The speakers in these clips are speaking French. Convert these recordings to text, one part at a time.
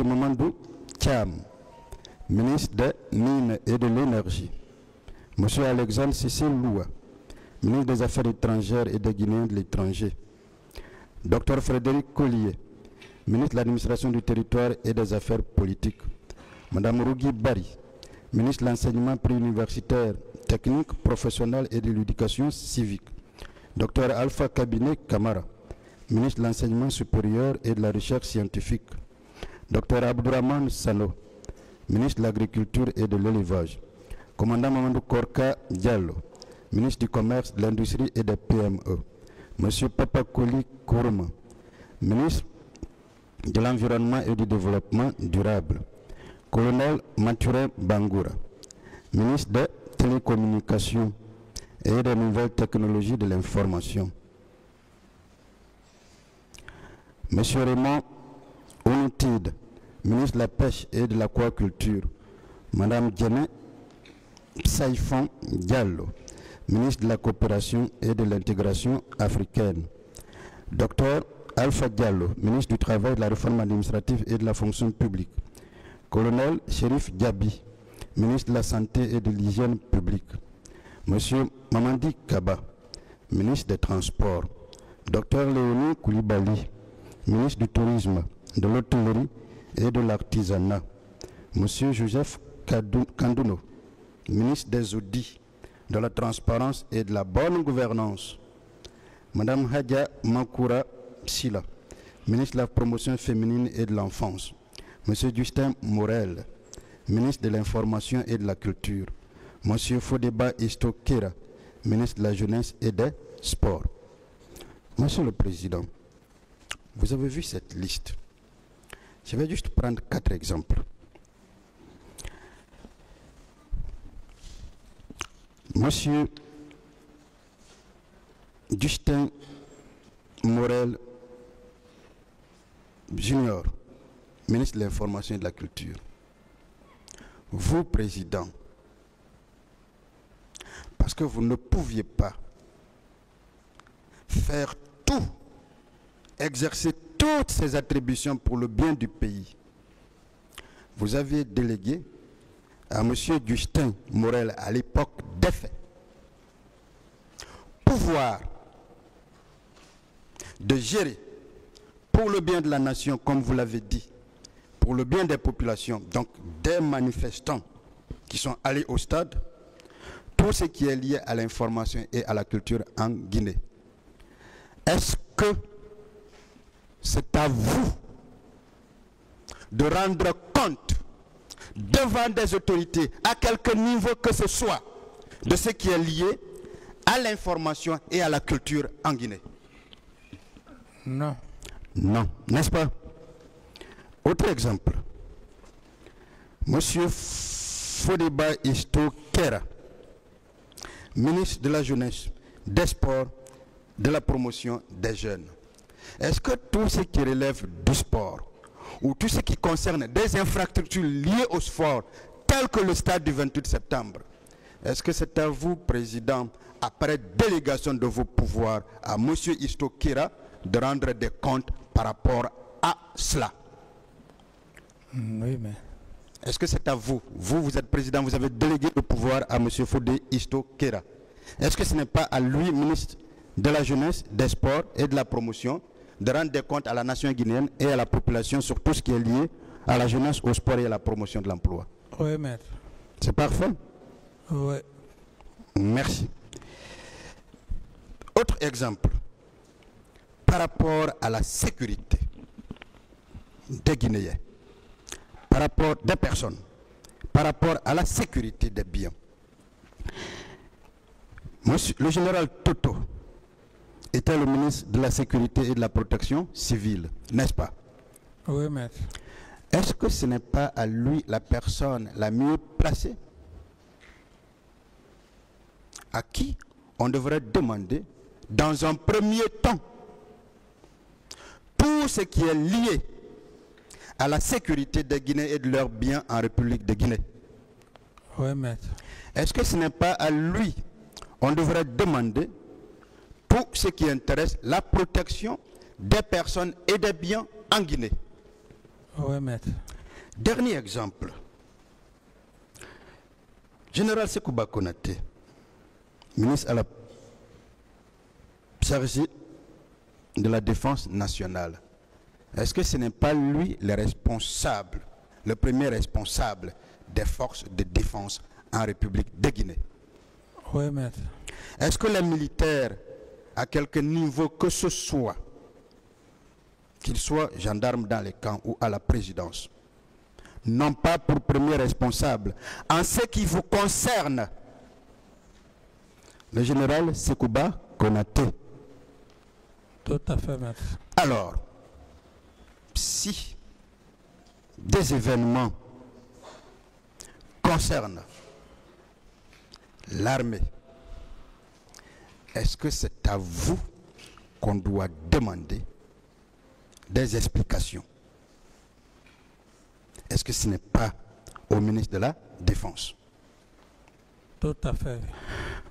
Mamadou Thiam, ministre des Mines et de l'Énergie. Monsieur Alexandre Cécile Loua, ministre des Affaires étrangères et des Guinéens de l'étranger. Dr Frédéric Collier, ministre de l'Administration du territoire et des Affaires politiques. Madame Rougui Bari, ministre de l'Enseignement préuniversitaire, technique, professionnel et de l'éducation civique. Dr Alpha Kabinet Kamara, ministre de l'Enseignement supérieur et de la Recherche scientifique. Dr Abdourahmane Sano, ministre de l'Agriculture et de l'Élevage. Commandant Mamadou Korka Diallo, ministre du Commerce, de l'Industrie et des PME. Monsieur Papa Koli Kourma, ministre de l'Environnement et du Développement durable. Colonel Mathurin Bangoura, ministre des Télécommunications et des Nouvelles Technologies de l'Information. Monsieur Raymond Ounutide, ministre de la Pêche et de l'Aquaculture. Madame Djemé Saïfon Diallo, ministre de la Coopération et de l'Intégration africaine. Docteur Alpha Diallo, ministre du Travail, de la Réforme administrative et de la Fonction publique. Colonel Chérif Diaby, ministre de la Santé et de l'Hygiène publique. Monsieur Mamadi Kaba, ministre des Transports. Docteur Léonie Koulibaly, ministre du Tourisme, de l'Hôtellerie et de l'Artisanat. Monsieur Joseph Kandouno, ministre des Audits, de la Transparence et de la Bonne Gouvernance. Madame Hadja Makoura Sila, ministre de la Promotion féminine et de l'Enfance. Monsieur Justin Morel, ministre de l'Information et de la Culture. Monsieur Fodeba Istokera, ministre de la Jeunesse et des Sports. Monsieur le Président, vous avez vu cette liste. Je vais juste prendre 4 exemples. Monsieur Justin Morel Junior, ministre de l'Information et de la Culture. Vous, Président, parce que vous ne pouviez pas faire tout, exercer toutes ces attributions pour le bien du pays, vous aviez délégué à M. Justin Morel, à l'époque des faits, pouvoir de gérer pour le bien de la nation, comme vous l'avez dit, pour le bien des populations, donc des manifestants qui sont allés au stade, tout ce qui est lié à l'information et à la culture en Guinée. Est-ce que c'est à vous de rendre compte devant des autorités, à quelque niveau que ce soit, de ce qui est lié à l'information et à la culture en Guinée? Non. Non, n'est-ce pas? Autre exemple. Monsieur Fodeba Istokera, ministre de la Jeunesse, des Sports, de la Promotion des Jeunes. Est-ce que tout ce qui relève du sport, ou tout ce qui concerne des infrastructures liées au sport, telles que le stade du 28 septembre, est-ce que c'est à vous, Président, après délégation de vos pouvoirs à M. Istokera, de rendre des comptes par rapport à cela? Oui, mais... Est-ce que c'est à vous? Vous êtes président, vous avez délégué le pouvoir à M. Fodé Istokera. Est-ce que ce n'est pas à lui, ministre de la Jeunesse, des Sports et de la Promotion, de rendre des comptes à la nation guinéenne et à la population sur tout ce qui est lié à la jeunesse, au sport et à la promotion de l'emploi? Oui, maître. C'est parfait? Oui. Merci. Autre exemple, par rapport à la sécurité des Guinéens, par rapport des personnes, par rapport à la sécurité des biens. Monsieur, le général Toto était le ministre de la Sécurité et de la Protection civile, n'est-ce pas? Oui, maître. Est-ce que ce n'est pas à lui la personne la mieux placée à qui on devrait demander, dans un premier temps, tout ce qui est lié à la sécurité des Guinéens et de leurs biens en République de Guinée? Oui, maître. Est-ce que ce n'est pas à lui on devrait demander tout ce qui intéresse la protection des personnes et des biens en Guinée? Oui, maître. Dernier exemple. Général Sekouba Konaté, ministre à la chargé de la défense nationale. Est-ce que ce n'est pas lui le responsable, le premier responsable des forces de défense en République de Guinée? Oui, maître. Est-ce que les militaires, à quelque niveau que ce soit, qu'ils soient gendarmes dans les camps ou à la présidence, n'ont pas pour premier responsable, en ce qui vous concerne, le général Sekouba Konaté? Tout à fait, maître. Alors, si des événements concernent l'armée, est-ce que c'est à vous qu'on doit demander des explications? Est-ce que ce n'est pas au ministre de la Défense? Tout à fait.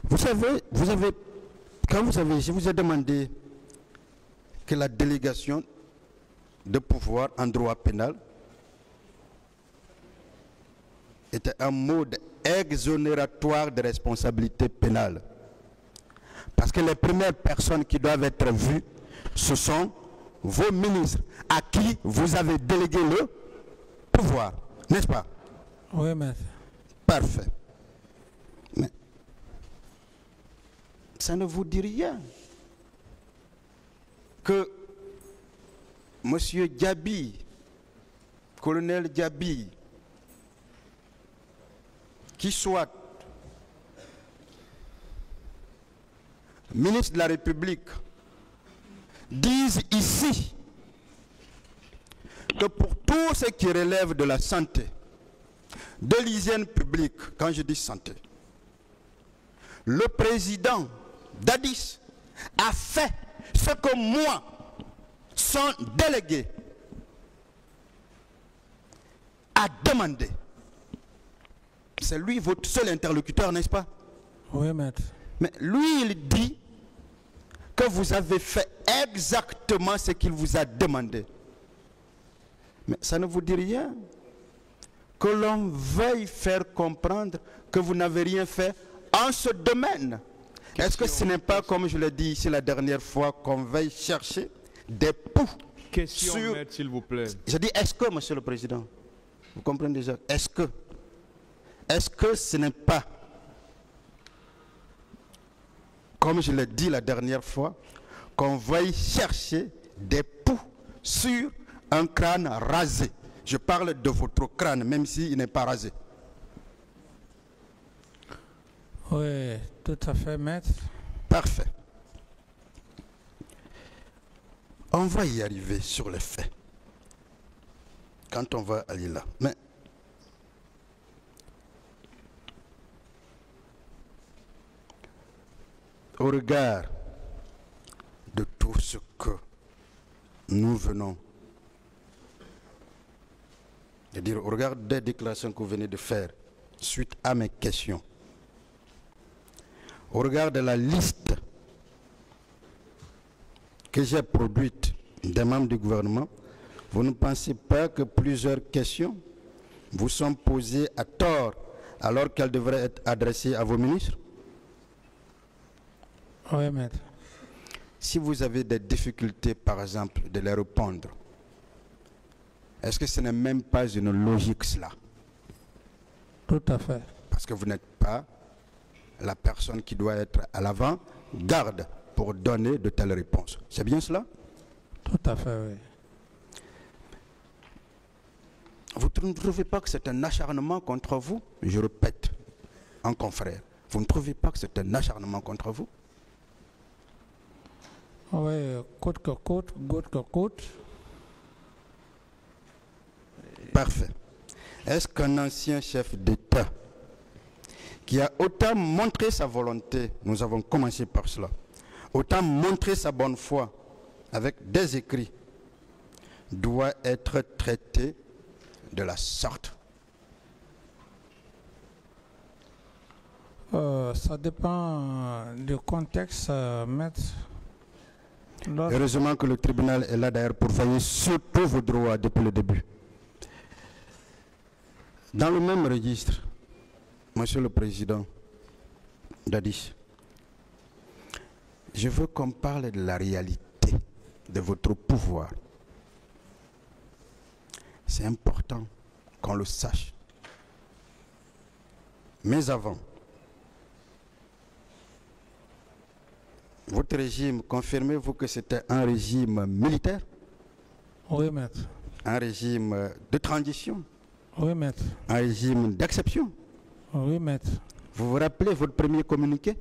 Vous savez, je vous ai demandé que la délégation de pouvoir en droit pénal était un mode exonératoire de responsabilité pénale. Parce que les premières personnes qui doivent être vues, ce sont vos ministres à qui vous avez délégué le pouvoir, n'est-ce pas? Oui, maître. Parfait. Mais ça ne vous dit rien que M. Diaby, colonel Diaby, qui soit ministre de la République, dise ici que pour tout ce qui relève de la santé, de l'hygiène publique, quand je dis santé, le président d'Addis a fait ce que moi, son délégué, a demandé. C'est lui votre seul interlocuteur, n'est-ce pas? Oui, maître. Mais lui, il dit que vous avez fait exactement ce qu'il vous a demandé. Mais ça ne vous dit rien que l'on veuille faire comprendre que vous n'avez rien fait en ce domaine. Est-ce que ce n'est pas, comme je l'ai dit ici la dernière fois, qu'on veuille chercher des poux Question, sur... maître, s'il vous plaît. Je dis, est-ce que, monsieur le Président, vous comprenez déjà, est-ce que ce n'est pas, comme je l'ai dit la dernière fois, qu'on veuille chercher des poux sur un crâne rasé? Je parle de votre crâne, même s'il n'est pas rasé. Oui, tout à fait, maître. Parfait. On va y arriver sur les faits. Quand on va aller là. Mais au regard de tout ce que nous venons de dire, au regard des déclarations que vous venez de faire suite à mes questions, au regard de la liste que j'ai produite des membres du gouvernement, vous ne pensez pas que plusieurs questions vous sont posées à tort alors qu'elles devraient être adressées à vos ministres? Oui, maître. Si vous avez des difficultés, par exemple, de les répondre, est-ce que ce n'est même pas une logique, cela? Tout à fait. Parce que vous n'êtes pas la personne qui doit être à l'avant-garde pour donner de telles réponses. C'est bien cela? Tout à fait, oui. Vous ne trouvez pas que c'est un acharnement contre vous? Je répète, en confrère, vous ne trouvez pas que c'est un acharnement contre vous? Oui, coûte que coûte, goutte que coûte. Parfait. Est-ce qu'un ancien chef d'État qui a autant montré sa volonté, nous avons commencé par cela, autant montré sa bonne foi avec des écrits, doit être traité de la sorte? Ça dépend du contexte, maître. Heureusement que le tribunal est là d'ailleurs pour veiller sur tous vos droits depuis le début. Dans le même registre, Monsieur le Président Dadis, je veux qu'on parle de la réalité de votre pouvoir. C'est important qu'on le sache. Mais avant, votre régime, confirmez-vous que c'était un régime militaire? Oui, maître. Un régime de transition? Oui, maître. Un régime d'exception? Oui, maître. Vous vous rappelez votre premier communiqué?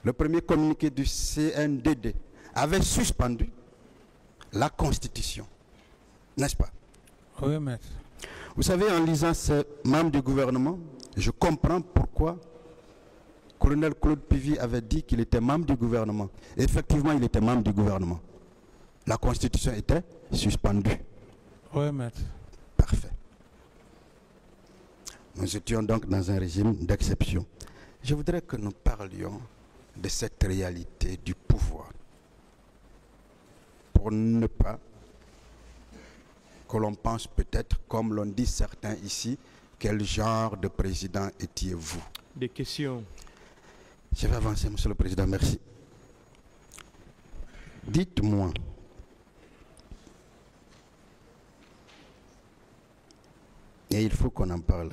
Le premier communiqué du CNDD avait suspendu la Constitution, n'est-ce pas? Oui, maître. Vous savez, en lisant ces membres du gouvernement, je comprends pourquoi colonel Claude Pivy avait dit qu'il était membre du gouvernement. Effectivement, il était membre du gouvernement. La Constitution était suspendue. Oui, maître. Parfait. Nous étions donc dans un régime d'exception. Je voudrais que nous parlions de cette réalité du pouvoir. Pour ne pas que l'on pense peut-être, comme l'ont dit certains ici, quel genre de président étiez-vous? Des questions. Je vais avancer, Monsieur le Président, merci. Dites-moi, et il faut qu'on en parle,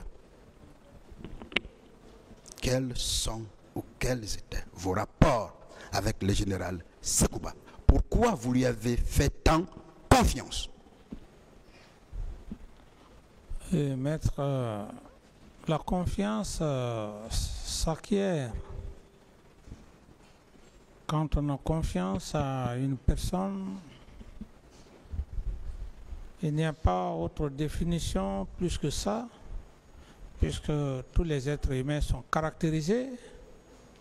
quels sont ou quels étaient vos rapports avec le général Sekouba? Pourquoi vous lui avez fait tant confiance? Maître, la confiance s'acquiert quand on a confiance à une personne. Il n'y a pas autre définition plus que ça, puisque tous les êtres humains sont caractérisés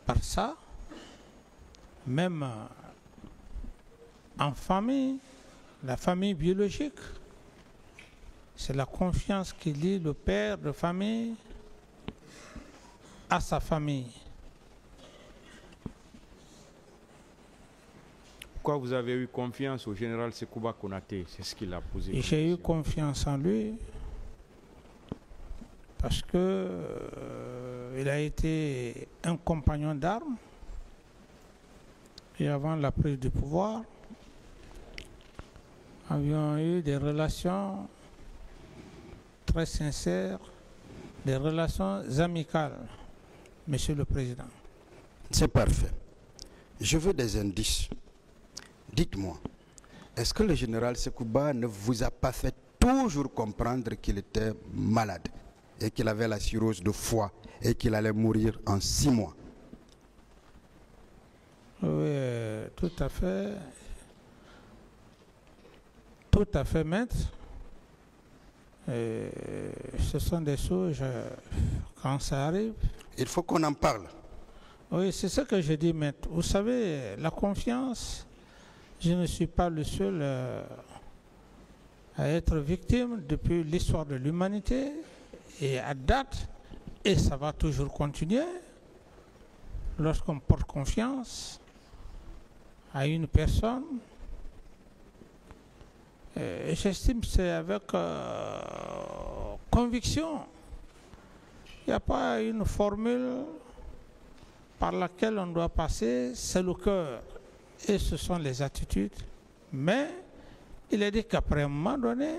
par ça, même en famille, la famille biologique. C'est la confiance qui lie le père de famille à sa famille. Pourquoi vous avez eu confiance au général Sekouba Konaté? C'est ce qu'il a posé. J'ai eu confiance en lui parce que il a été un compagnon d'armes et avant la prise du pouvoir, avions eu des relations très sincères, des relations amicales, Monsieur le Président. C'est parfait. Je veux des indices. Dites-moi, est-ce que le général Sekouba ne vous a pas fait toujours comprendre qu'il était malade et qu'il avait la cirrhose de foie et qu'il allait mourir en 6 mois? Oui, tout à fait. Tout à fait, maître. Et ce sont des choses, quand ça arrive. Il faut qu'on en parle. Oui, c'est ce que je dis, maître. Vous savez, la confiance, je ne suis pas le seul à être victime depuis l'histoire de l'humanité et à date, et ça va toujours continuer. Lorsqu'on porte confiance à une personne, j'estime que c'est avec conviction. Il n'y a pas une formule par laquelle on doit passer, c'est le cœur et ce sont les attitudes. Mais il est dit qu'après un moment donné,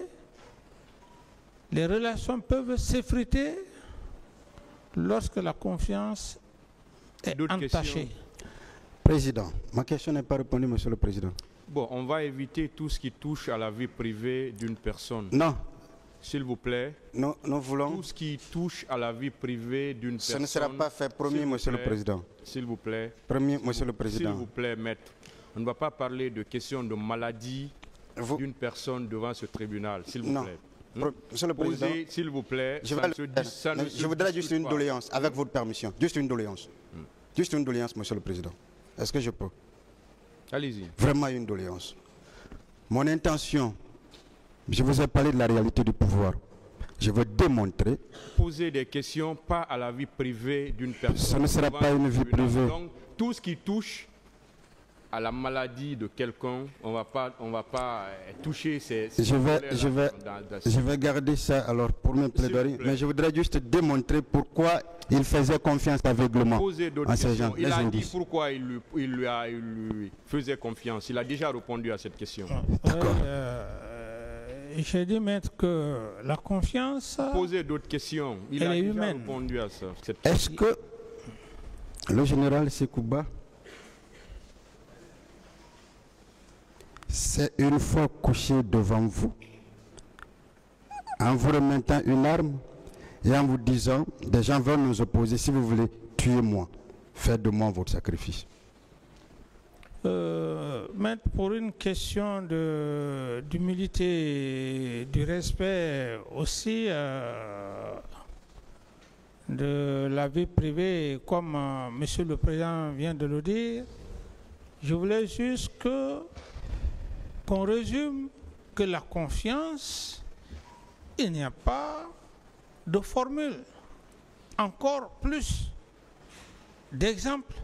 les relations peuvent s'effriter lorsque la confiance est entachée. Président, ma question n'est pas répondue, Monsieur le Président. Bon, on va éviter tout ce qui touche à la vie privée d'une personne. Non. S'il vous plaît. Nous voulons... Tout ce qui touche à la vie privée d'une personne. Ce ne sera pas fait, promis, Monsieur le Président. S'il vous plaît. Promis, Monsieur le Président. S'il vous plaît, maître. On ne va pas parler de questions de maladie d'une personne devant ce tribunal, s'il vous plaît. Monsieur le Président, s'il vous plaît, je voudrais juste une doléance, avec votre permission. Juste une doléance. Juste une doléance, Monsieur le Président. Est-ce que je peux? Allez-y. Vraiment une doléance. Mon intention, je vous ai parlé de la réalité du pouvoir. Je veux démontrer... Poser des questions, pas à la vie privée d'une personne. Ce ne sera pas une vie privée. Donc, tout ce qui touche à la maladie de quelqu'un, on va pas toucher ces je vais garder ça alors pour mes plaidoiries, mais je voudrais juste démontrer pourquoi il faisait confiance aveuglement à ces gens. Il a dit pourquoi il lui faisait confiance. Il a déjà répondu à cette question. D'accord. J'ai dit, maître, que la confiance... Poser d'autres questions. Il a déjà répondu à ça. Est-ce que le général Sekouba, c'est une fois couché devant vous, en vous remettant une arme et en vous disant, des gens veulent nous opposer, si vous voulez, tuez-moi, faites de moi votre sacrifice? Maître, pour une question d'humilité et du respect aussi de la vie privée, comme Monsieur le Président vient de le dire, je voulais juste qu'on résume que la confiance, il n'y a pas de formule. Encore plus d'exemples.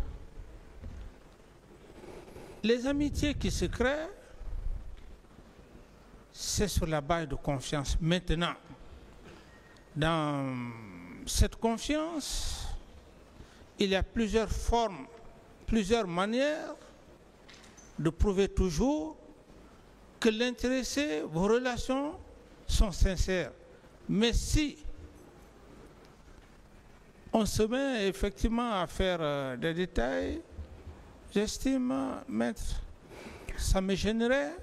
Les amitiés qui se créent, c'est sur la base de confiance. Maintenant, dans cette confiance, il y a plusieurs formes, plusieurs manières de prouver toujours que l'intéressé, vos relations sont sincères. Mais si on se met effectivement à faire des détails, j'estime, maître, ça me gênerait.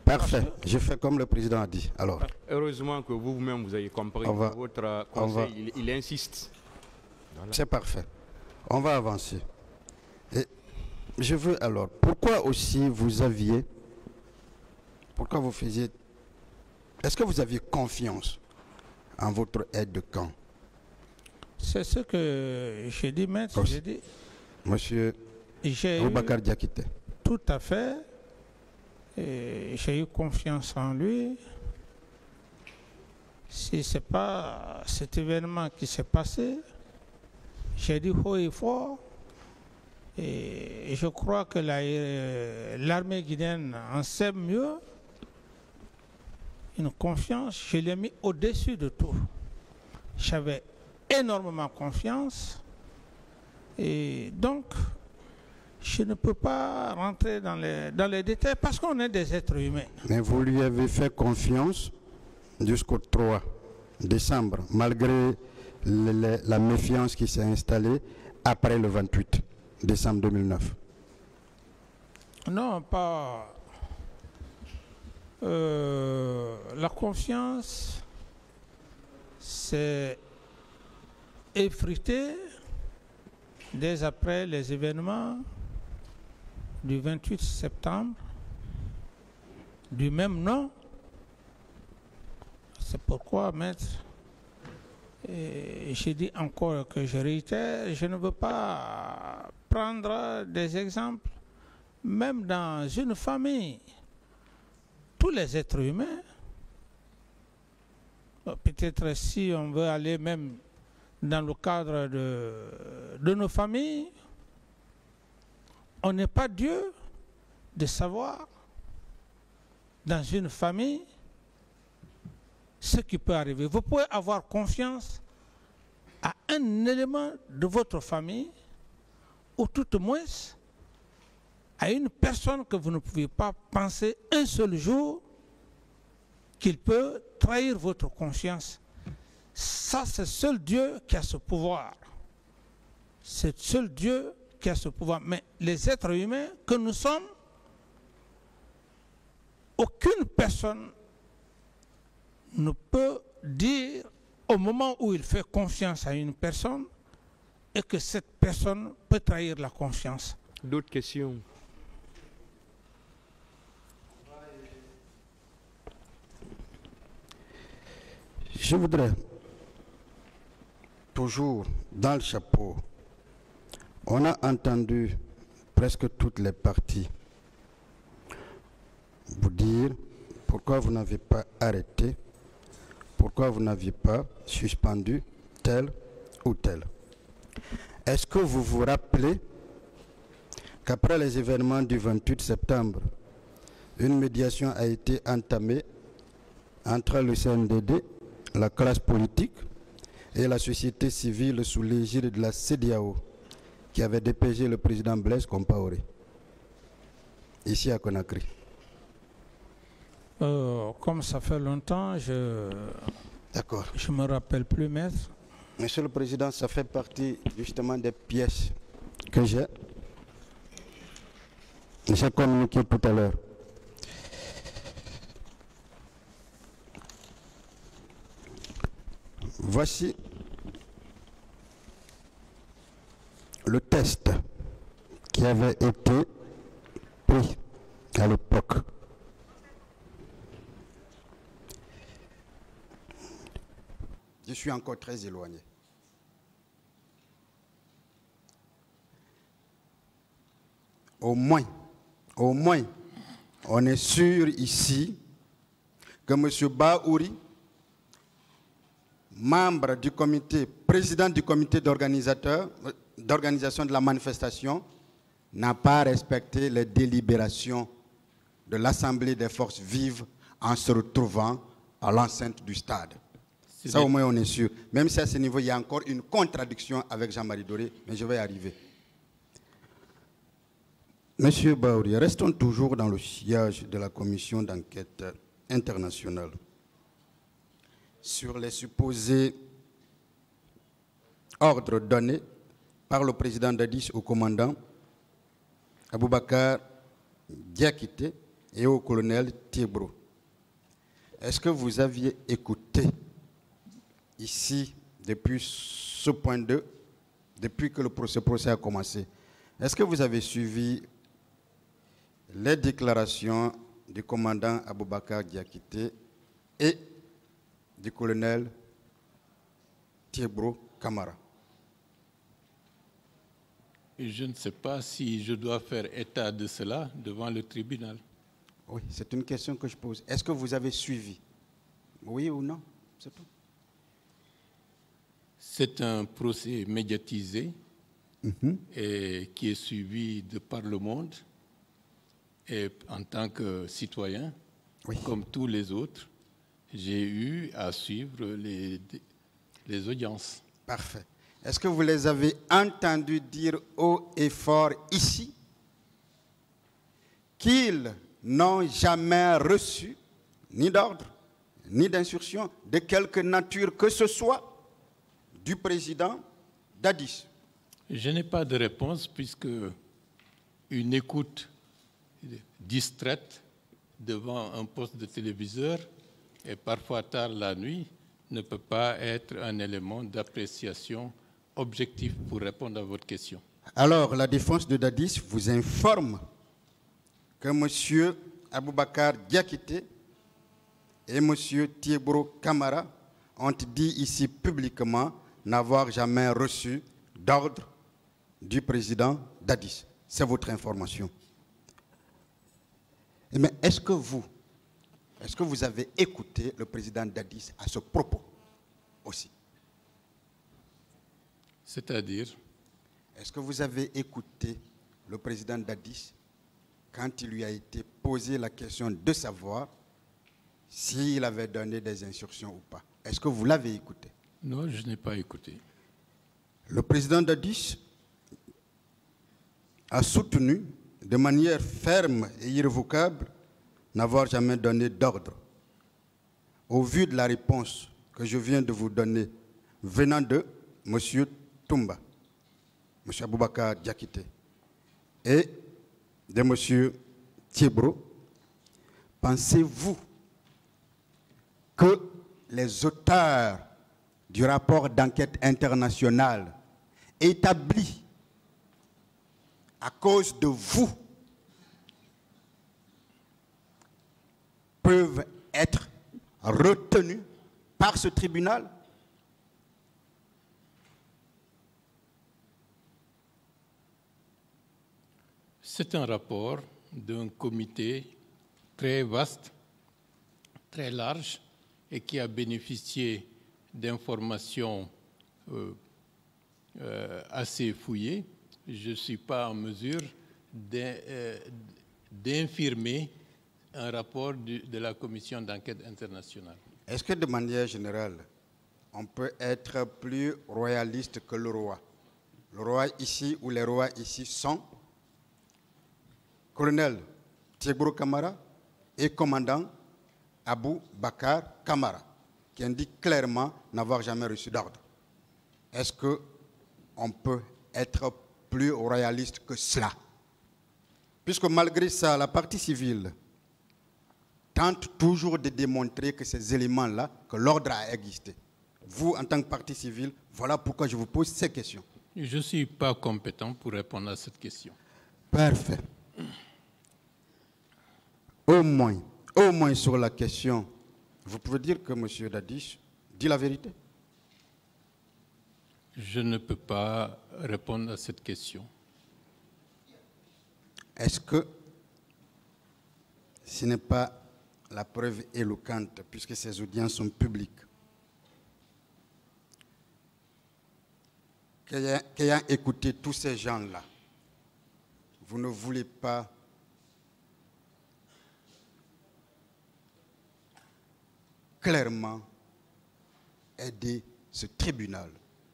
Parfait, je fais comme le président a dit. Alors, heureusement que vous-même vous avez compris. Votre conseil, il insiste. Voilà. C'est parfait. On va avancer. Et je veux alors, pourquoi aussi vous faisiez, est-ce que vous aviez confiance en votre aide de camp? C'est ce que j'ai dit, maître. J'ai dit, Monsieur Boubacar Diakité. Tout à fait. J'ai eu confiance en lui. Si ce n'est pas cet événement qui s'est passé, j'ai dit haut et fort. Et je crois que l'armée guinéenne en sait mieux. Une confiance, je l'ai mis au-dessus de tout. J'avais énormément confiance. Et donc, je ne peux pas rentrer dans les détails parce qu'on est des êtres humains. Mais vous lui avez fait confiance jusqu'au 3 décembre, malgré la méfiance qui s'est installée après le 28 décembre 2009. Non, pas... la confiance, c'est effrité dès après les événements du 28 septembre, du même nom. C'est pourquoi, maître, j'ai dit encore que je réitère, je ne veux pas prendre des exemples, même dans une famille. Tous les êtres humains, peut-être si on veut aller même dans le cadre de nos familles, on n'est pas Dieu de savoir dans une famille ce qui peut arriver. Vous pouvez avoir confiance à un élément de votre famille ou tout au moins à une personne que vous ne pouvez pas penser un seul jour qu'il peut trahir votre confiance. Ça, c'est seul Dieu qui a ce pouvoir. C'est seul Dieu qui a ce pouvoir. Mais les êtres humains que nous sommes, aucune personne ne peut dire au moment où il fait confiance à une personne et que cette personne peut trahir la confiance. D'autres questions? Je voudrais, toujours dans le chapeau, on a entendu presque toutes les parties vous dire pourquoi vous n'avez pas arrêté, pourquoi vous n'aviez pas suspendu tel ou tel. Est-ce que vous vous rappelez qu'après les événements du 28 septembre, une médiation a été entamée entre le CNDD, la classe politique et la société civile sous l'égide de la CEDEAO, qui avait dépêché le président Blaise Compaoré, ici à Conakry. Comme ça fait longtemps, D'accord. je me rappelle plus, maître. Monsieur le Président, ça fait partie justement des pièces que j'ai communiquées tout à l'heure. Voici le test qui avait été pris à l'époque. Je suis encore très éloigné. Au moins, on est sûr ici que M. Baouri, membre du comité, président du comité d'organisation de la manifestation, n'a pas respecté les délibérations de l'Assemblée des forces vives en se retrouvant à l'enceinte du stade. Ça, au moins, on est sûr. Même si à ce niveau, il y a encore une contradiction avec Jean-Marie Doré, mais je vais y arriver. Monsieur Baouri, restons toujours dans le sillage de la commission d'enquête internationale sur les supposés ordres donnés par le président Dadis au commandant Aboubakar Diakité et au colonel Thiebro. Est-ce que vous aviez écouté ici, depuis ce point 2, depuis que ce procès a commencé, est-ce que vous avez suivi les déclarations du commandant Aboubakar Diakité et du colonel Thiebro Camara? Je ne sais pas si je dois faire état de cela devant le tribunal. Oui, c'est une question que je pose. Est-ce que vous avez suivi? Oui ou non? C'est tout. C'est un procès médiatisé et qui est suivi de par le monde. Et en tant que citoyen, oui, comme tous les autres, j'ai eu à suivre les audiences. Parfait. Est-ce que vous les avez entendus dire haut et fort ici qu'ils n'ont jamais reçu ni d'ordre, ni d'instruction de quelque nature que ce soit du président Dadis? Je n'ai pas de réponse puisque une écoute distraite devant un poste de téléviseur et parfois tard la nuit ne peut pas être un élément d'appréciation objectif pour répondre à votre question. Alors, la défense de Dadis vous informe que M. Aboubakar Diakité et M. Thiebro Camara ont dit ici publiquement n'avoir jamais reçu d'ordre du président Dadis. C'est votre information. Mais est-ce que vous avez écouté le président Dadis à ce propos aussi? C'est-à-dire? Est-ce que vous avez écouté le président Dadis quand il lui a été posé la question de savoir s'il avait donné des instructions ou pas? Est-ce que vous l'avez écouté? Non, je n'ai pas écouté. Le président Dadis a soutenu de manière ferme et irrévocable n'avoir jamais donné d'ordre. Au vu de la réponse que je viens de vous donner venant de M. Toumba, M. Aboubakar Diakité et de M. Thiebro, pensez-vous que les auteurs du rapport d'enquête internationale établi à cause de vous peuvent être retenus par ce tribunal? C'est un rapport d'un comité très vaste, très large, et qui a bénéficié d'informations assez fouillées. Je ne suis pas en mesure d'infirmer un rapport de la commission d'enquête internationale. Est-ce que de manière générale, on peut être plus royaliste que le roi? Le roi ici ou les rois ici sont colonel Thiebro Camara et commandant Abou Bakar Camara, qui indique clairement n'avoir jamais reçu d'ordre. Est-ce qu'on peut être plus royaliste que cela? Puisque malgré ça, la partie civile tente toujours de démontrer que ces éléments-là, que l'ordre a existé. Vous, en tant que partie civile, voilà pourquoi je vous pose ces questions. Je ne suis pas compétent pour répondre à cette question. Parfait. Au moins sur la question, vous pouvez dire que M. Dadis dit la vérité? Je ne peux pas répondre à cette question. Est-ce que ce n'est pas la preuve éloquente, puisque ces audiences sont publiques, qu'ayant écouté tous ces gens-là, vous ne voulez pas clairement aider ce tribunal,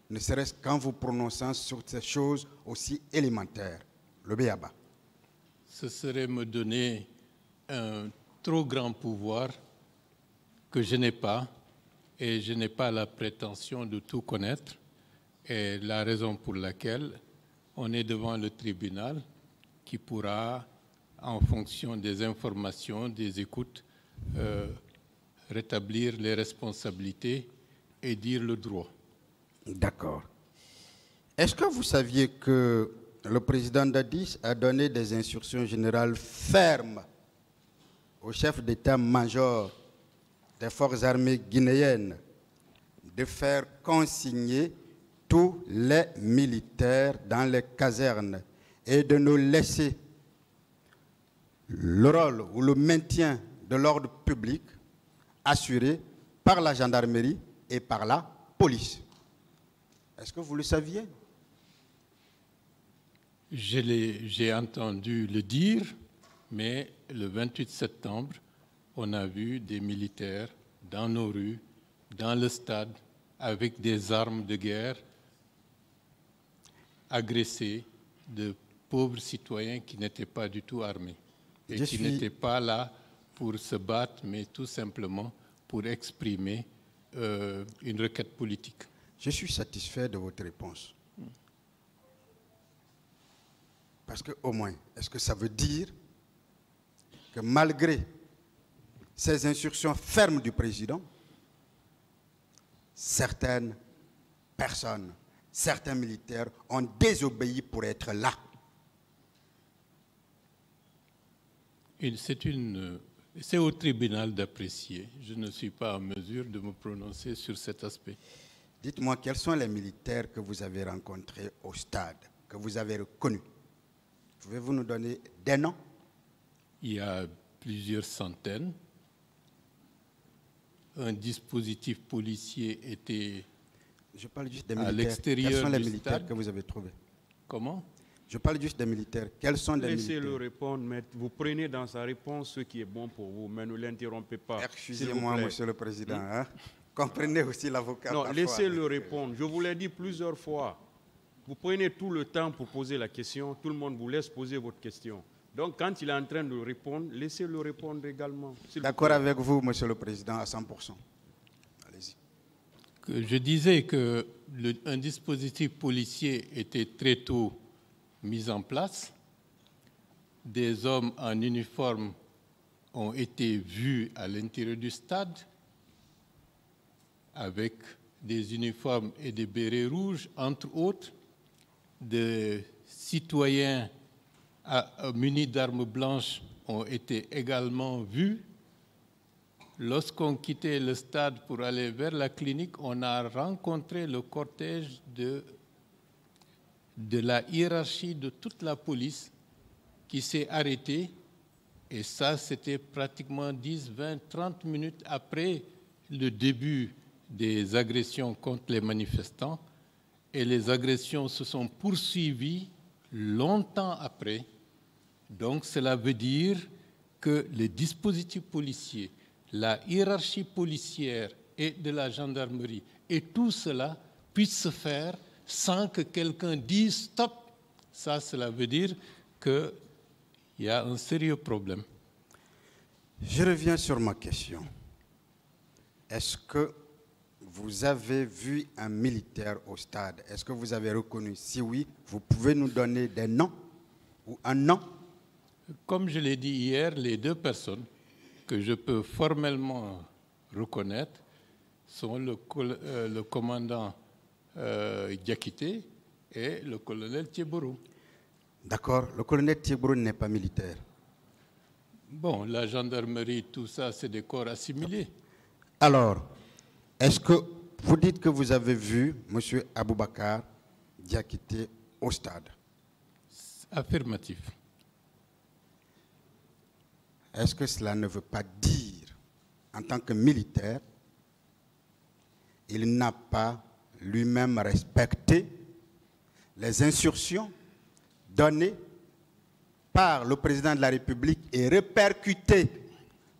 ne serait-ce qu'en vous prononçant sur ces choses aussi élémentaires, le béaba? Ce serait me donner un trop grand pouvoir que je n'ai pas, et je n'ai pas la prétention de tout connaître, et la raison pour laquelle on est devant le tribunal qui pourra, en fonction des informations, des écoutes, rétablir les responsabilités et dire le droit. D'accord. Est-ce que vous saviez que le président Dadis a donné des instructions générales fermes au chef d'état-major des forces armées guinéennes de faire consigner tous les militaires dans les casernes et de nous laisser le rôle ou le maintien de l'ordre public assuré par la gendarmerie et par la police? Est-ce que vous le saviez? J'ai entendu le dire, mais le 28 septembre, on a vu des militaires dans nos rues, dans le stade, avec des armes de guerre, agresser de pauvres citoyens qui n'étaient pas du tout armés et qui n'étaient pas là pour se battre, mais tout simplement pour exprimer une requête politique. Je suis satisfait de votre réponse. Parce que, au moins, est-ce que ça veut dire que malgré ces instructions fermes du président, certaines personnes, certains militaires ont désobéi pour être là? C'est au tribunal d'apprécier. Je ne suis pas en mesure de me prononcer sur cet aspect. Dites-moi, quels sont les militaires que vous avez rencontrés au stade, que vous avez reconnus? Pouvez-vous nous donner des noms? Il y a plusieurs centaines. Un dispositif policier était Je parle juste des à militaires. l'extérieur Quels sont les du militaires stade. que vous avez trouvés? Comment? Je parle juste des militaires. Quels sont les militaires? Laissez-le répondre, mais vous prenez dans sa réponse ce qui est bon pour vous, mais ne l'interrompez pas. Excusez-moi, Monsieur le Président. Hein? Comprenez aussi l'avocat. Non, parfois. laissez-le répondre. Je vous l'ai dit plusieurs fois. Vous prenez tout le temps pour poser la question, tout le monde vous laisse poser votre question. Donc, quand il est en train de répondre, laissez-le répondre également. D'accord avec vous, Monsieur le Président, à 100%. Allez-y. Je disais qu'un dispositif policier était très tôt mis en place. Des hommes en uniforme ont été vus à l'intérieur du stade avec des uniformes et des bérets rouges, entre autres. Des citoyens munis d'armes blanches ont été également vus. Lorsqu'on quittait le stade pour aller vers la clinique, on a rencontré le cortège de la hiérarchie de toute la police qui s'est arrêté. Et ça, c'était pratiquement 10, 20, 30 minutes après le début des agressions contre les manifestants. Et les agressions se sont poursuivies longtemps après Donc cela veut dire que les dispositifs policiers, la hiérarchie policière et de la gendarmerie, et tout cela puisse se faire sans que quelqu'un dise stop. Ça, cela veut dire qu'il y a un sérieux problème. Je reviens sur ma question. Est-ce que vous avez vu un militaire au stade? Est-ce que vous avez reconnu? Si oui, vous pouvez nous donner des noms ou un nom? Comme je l'ai dit hier, les deux personnes que je peux formellement reconnaître sont le commandant Diakité et le colonel Thiéborou. D'accord, le colonel Thiéborou n'est pas militaire. Bon, la gendarmerie, tout ça, c'est des corps assimilés. Alors, est-ce que vous dites que vous avez vu M. Aboubakar Diakité au stade? Affirmatif. Est-ce que cela ne veut pas dire, en tant que militaire, il n'a pas lui-même respecté les instructions données par le président de la République et répercutées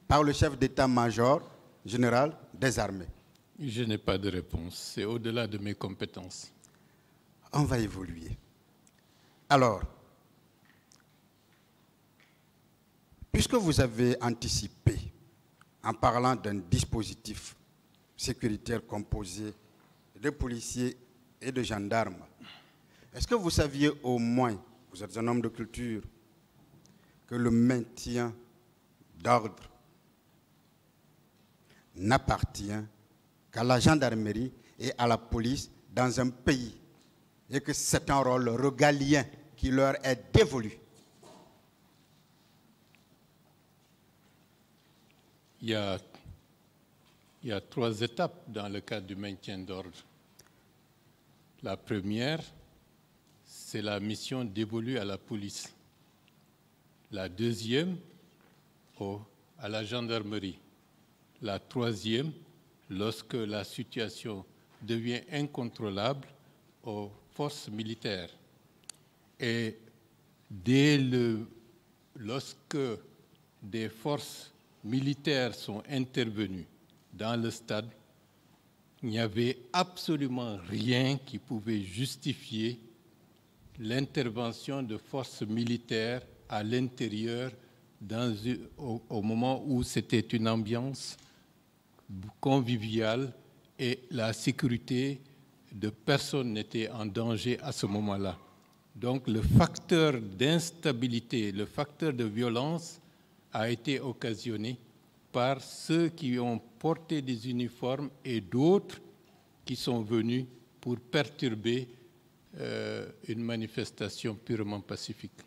par le chef d'état-major général des armées? Je n'ai pas de réponse. C'est au-delà de mes compétences. On va évoluer. Alors, puisque vous avez anticipé en parlant d'un dispositif sécuritaire composé de policiers et de gendarmes, est-ce que vous saviez au moins, vous êtes un homme de culture, que le maintien d'ordre n'appartient qu'à la gendarmerie et à la police dans un pays et que c'est un rôle régalien qui leur est dévolu? Il y a 3 étapes dans le cadre du maintien d'ordre. La première, c'est la mission dévolue à la police. La deuxième, à la gendarmerie. La troisième, lorsque la situation devient incontrôlable, aux forces militaires. Et lorsque des forces militaires sont intervenues dans le stade, il n'y avait absolument rien qui pouvait justifier l'intervention de forces militaires à l'intérieur au moment où c'était une ambiance conviviale et la sécurité de personne n'était en danger à ce moment-là. Donc le facteur d'instabilité, le facteur de violence a été occasionné par ceux qui ont porté des uniformes et d'autres qui sont venus pour perturber une manifestation purement pacifique.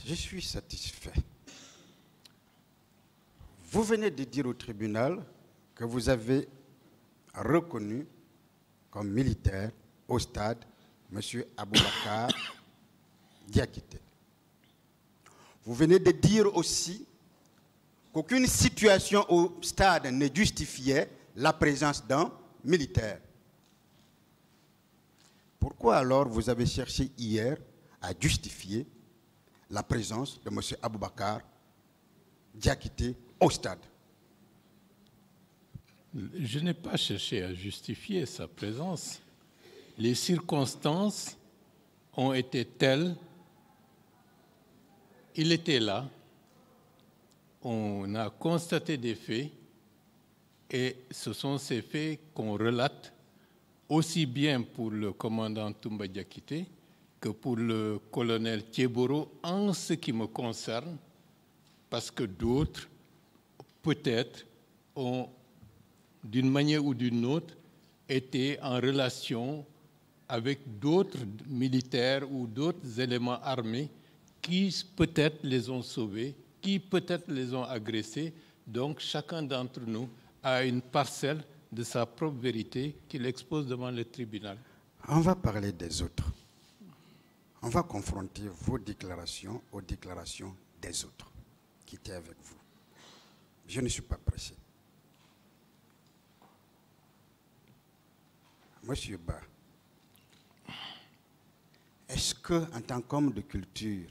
Je suis satisfait. Vous venez de dire au tribunal que vous avez reconnu comme militaire au stade M. Aboubakar Diakité. Vous venez de dire aussi qu'aucune situation au stade ne justifiait la présence d'un militaire. Pourquoi alors vous avez cherché hier à justifier la présence de M. Aboubakar Diakité au stade? Je n'ai pas cherché à justifier sa présence. Les circonstances ont été telles, il était là, on a constaté des faits et ce sont ces faits qu'on relate aussi bien pour le commandant Toumba Diakité que pour le colonel Thiéborou en ce qui me concerne, parce que d'autres, peut-être, ont, d'une manière ou d'une autre, été en relation avec d'autres militaires ou d'autres éléments armés qui peut-être les ont sauvés, qui peut-être les ont agressés. Donc chacun d'entre nous a une parcelle de sa propre vérité qu'il expose devant le tribunal. On va parler des autres. On va confronter vos déclarations aux déclarations des autres qui étaient avec vous. Je ne suis pas pressé. Monsieur Ba, est-ce que, en tant qu'homme de culture,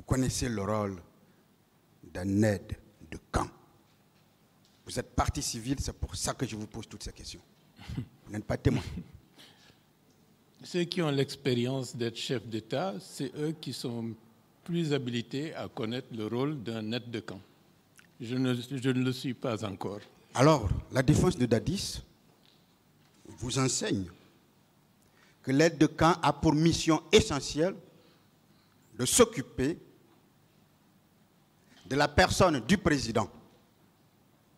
connaissez le rôle d'un aide de camp. Vous êtes partie civile, c'est pour ça que je vous pose toutes ces questions. Vous n'êtes pas témoin. Ceux qui ont l'expérience d'être chef d'État, c'est eux qui sont plus habilités à connaître le rôle d'un aide de camp. Je ne le suis pas encore. Alors, la défense de Dadis vous enseigne que l'aide de camp a pour mission essentielle de s'occuper de la personne du président,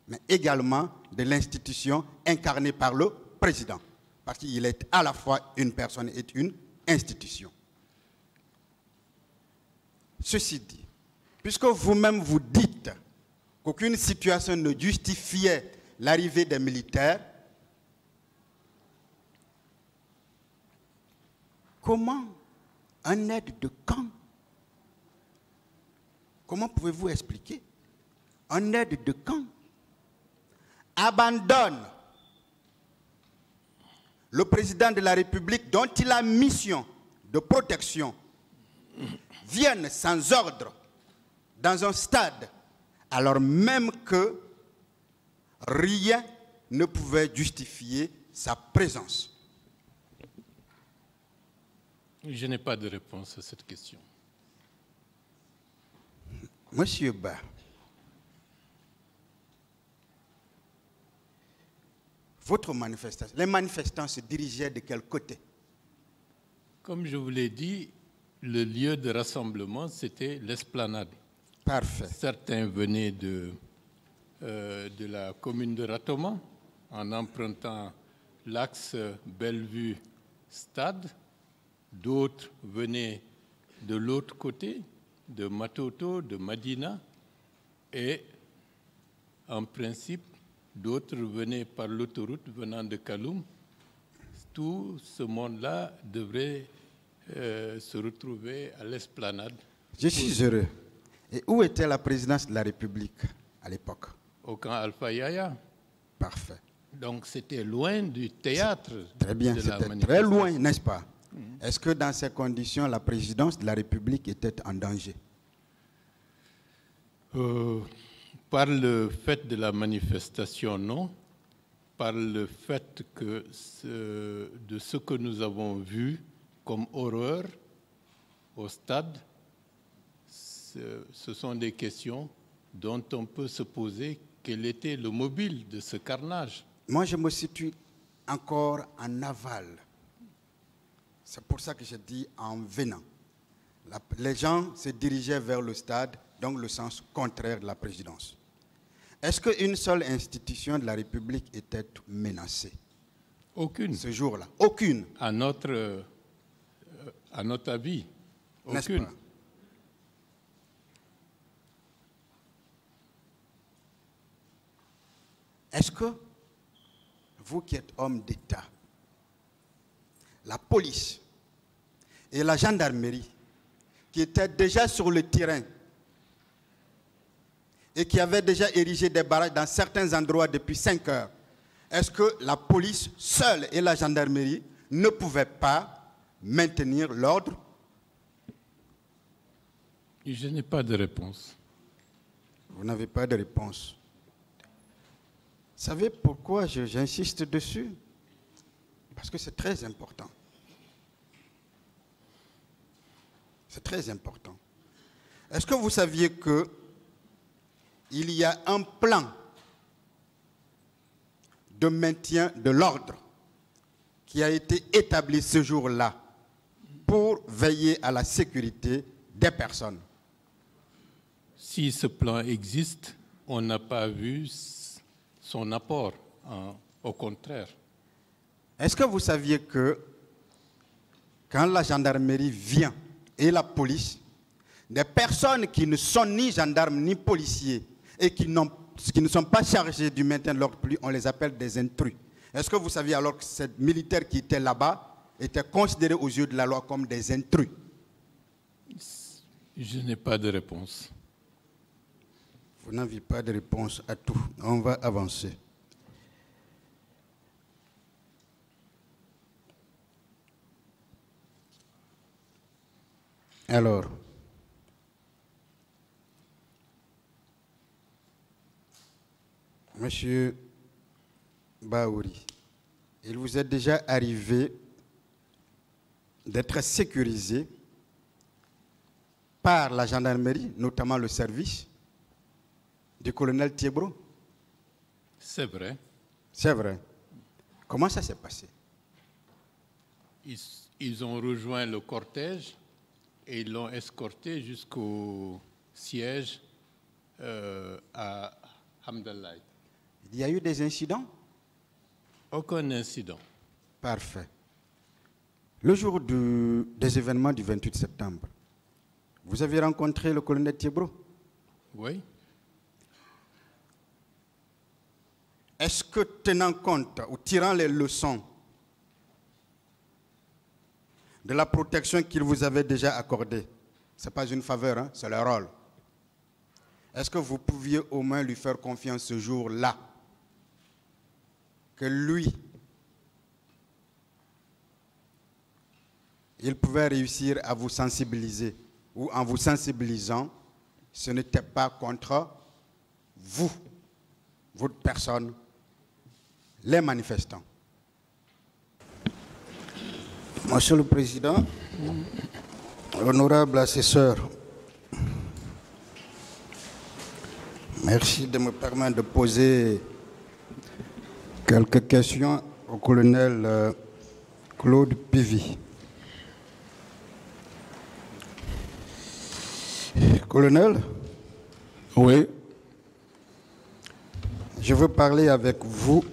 mais également de l'institution incarnée par le président, parce qu'il est à la fois une personne et une institution. Ceci dit, puisque vous-même vous dites qu'aucune situation ne justifiait l'arrivée des militaires, comment un aide de camp, comment pouvez-vous expliquer un aide de camp abandonne le président de la République dont il a mission de protection, vienne sans ordre dans un stade alors même que rien ne pouvait justifier sa présence? Je n'ai pas de réponse à cette question. Monsieur Ba, votre manifestation, les manifestants se dirigeaient de quel côté? Comme je vous l'ai dit, le lieu de rassemblement, c'était l'esplanade. Parfait. Certains venaient de la commune de Ratoman en empruntant l'axe Bellevue-Stade. D'autres venaient de l'autre côté, de Matoto, de Madina. Et en principe, d'autres venaient par l'autoroute venant de Kaloum. Tout ce monde-là devrait se retrouver à l'esplanade. Je suis heureux. Et où était la présidence de la République à l'époque? Au camp Alpha Yaya. Parfait. Donc c'était loin du théâtre. Très bien, c'était très loin, n'est-ce pas? Est-ce que dans ces conditions, la présidence de la République était en danger? Par le fait de la manifestation, non. Par le fait que de ce que nous avons vu comme horreur au stade, ce sont des questions dont on peut se poser quel était le mobile de ce carnage. Moi, je me situe encore en aval. C'est pour ça que je dis en venant. Les gens se dirigeaient vers le stade, donc le sens contraire de la présidence. Est-ce qu'une seule institution de la République était menacée? Aucune. Ce jour-là? Aucune. À notre avis, aucune. Est-ce que vous qui êtes homme d'État, la police et la gendarmerie qui étaient déjà sur le terrain et qui avaient déjà érigé des barrages dans certains endroits depuis 5 heures, est-ce que la police seule et la gendarmerie ne pouvaient pas maintenir l'ordre? Je n'ai pas de réponse. Vous n'avez pas de réponse. Vous savez pourquoi j'insiste dessus? Parce que c'est très important. C'est très important. Est-ce que vous saviez qu'il y a un plan de maintien de l'ordre qui a été établi ce jour-là pour veiller à la sécurité des personnes? Si ce plan existe, on n'a pas vu son apport, au contraire. Est-ce que vous saviez que quand la gendarmerie vient et la police, des personnes qui ne sont ni gendarmes ni policiers et qui ne sont pas chargés du maintien de l'ordre public, on les appelle des intrus? Est-ce que vous saviez alors que ces militaires qui étaient là-bas étaient considérés aux yeux de la loi comme des intrus? Je n'ai pas de réponse. Vous n'avez pas de réponse à tout. On va avancer. Alors, Monsieur Baouri, il vous est déjà arrivé d'être sécurisé par la gendarmerie, notamment le service du colonel Thiebro? C'est vrai. C'est vrai. Comment ça s'est passé? Ils ont rejoint le cortège et ils l'ont escorté jusqu'au siège à Hamdallah. Il y a eu des incidents? Aucun incident. Parfait. Le jour des événements du 28 septembre, vous avez rencontré le colonel Thiebro? Oui. Est-ce que, tenant compte ou tirant les leçons de la protection qu'il vous avait déjà accordée, ce n'est pas une faveur, hein, c'est le rôle, est-ce que vous pouviez au moins lui faire confiance ce jour-là, que lui, il pouvait réussir à vous sensibiliser, ou en vous sensibilisant, ce n'était pas contre vous, votre personne, les manifestants? Monsieur le Président, honorable assesseur, merci de me permettre de poser quelques questions au colonel Claude Pivy. Colonel? Oui. Je veux parler avec vous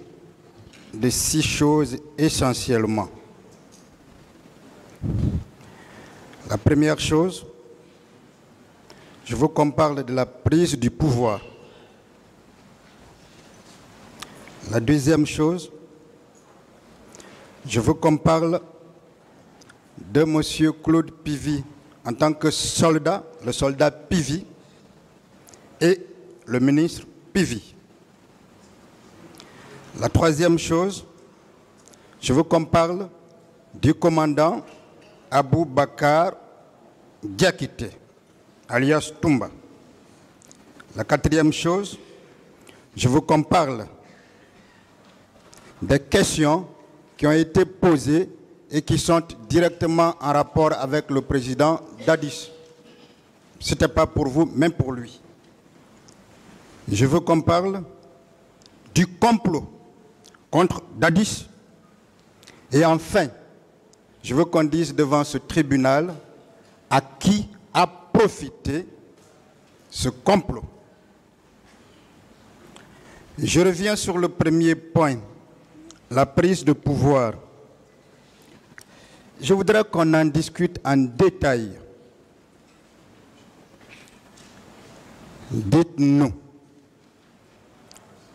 de 6 choses essentiellement. La première chose, je veux qu'on parle de la prise du pouvoir. La deuxième chose, je veux qu'on parle de M. Claude Pivy en tant que soldat, le soldat Pivy et le ministre Pivy. La troisième chose, je veux qu'on parle du commandant Abou Bakar Diakité, alias Toumba. La quatrième chose, je veux qu'on parle des questions qui ont été posées et qui sont directement en rapport avec le président Dadis. Ce n'était pas pour vous, même pour lui. Je veux qu'on parle du complot contre Dadis. Et enfin, je veux qu'on dise devant ce tribunal à qui a profité ce complot. Je reviens sur le premier point, la prise de pouvoir. Je voudrais qu'on en discute en détail. Dites-nous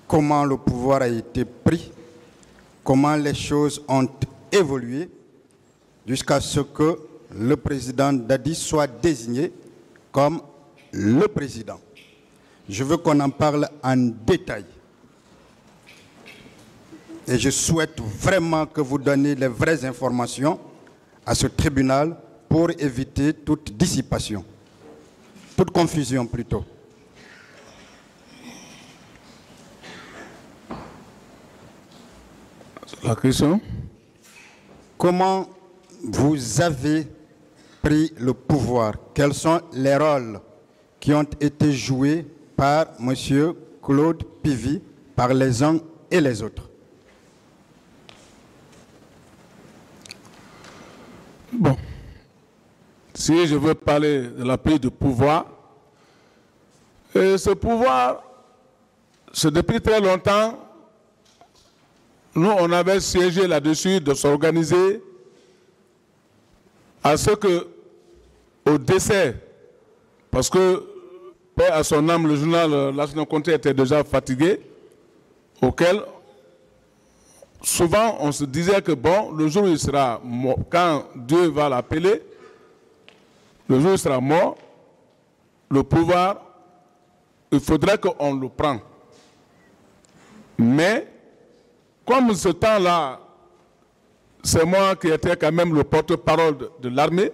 comment le pouvoir a été pris, comment les choses ont évolué jusqu'à ce que le président Dadis soit désigné comme le président. Je veux qu'on en parle en détail. Et je souhaite vraiment que vous donniez les vraies informations à ce tribunal pour éviter toute dissipation, toute confusion plutôt. La question? Comment vous avez pris le pouvoir? Quels sont les rôles qui ont été joués par M. Claude Pivy, par les uns et les autres? Bon, si je veux parler de la prise de pouvoir, ce pouvoir, c'est depuis très longtemps, nous on avait siégé là-dessus de s'organiser à ce que, au décès, parce que, paix à son âme, le journal National Comté était déjà fatigué, auquel souvent on se disait que bon, le jour où il sera mort, quand Dieu va l'appeler, le jour où il sera mort, le pouvoir, il faudrait qu'on le prenne. Mais, comme ce temps-là, c'est moi qui étais quand même le porte-parole de l'armée,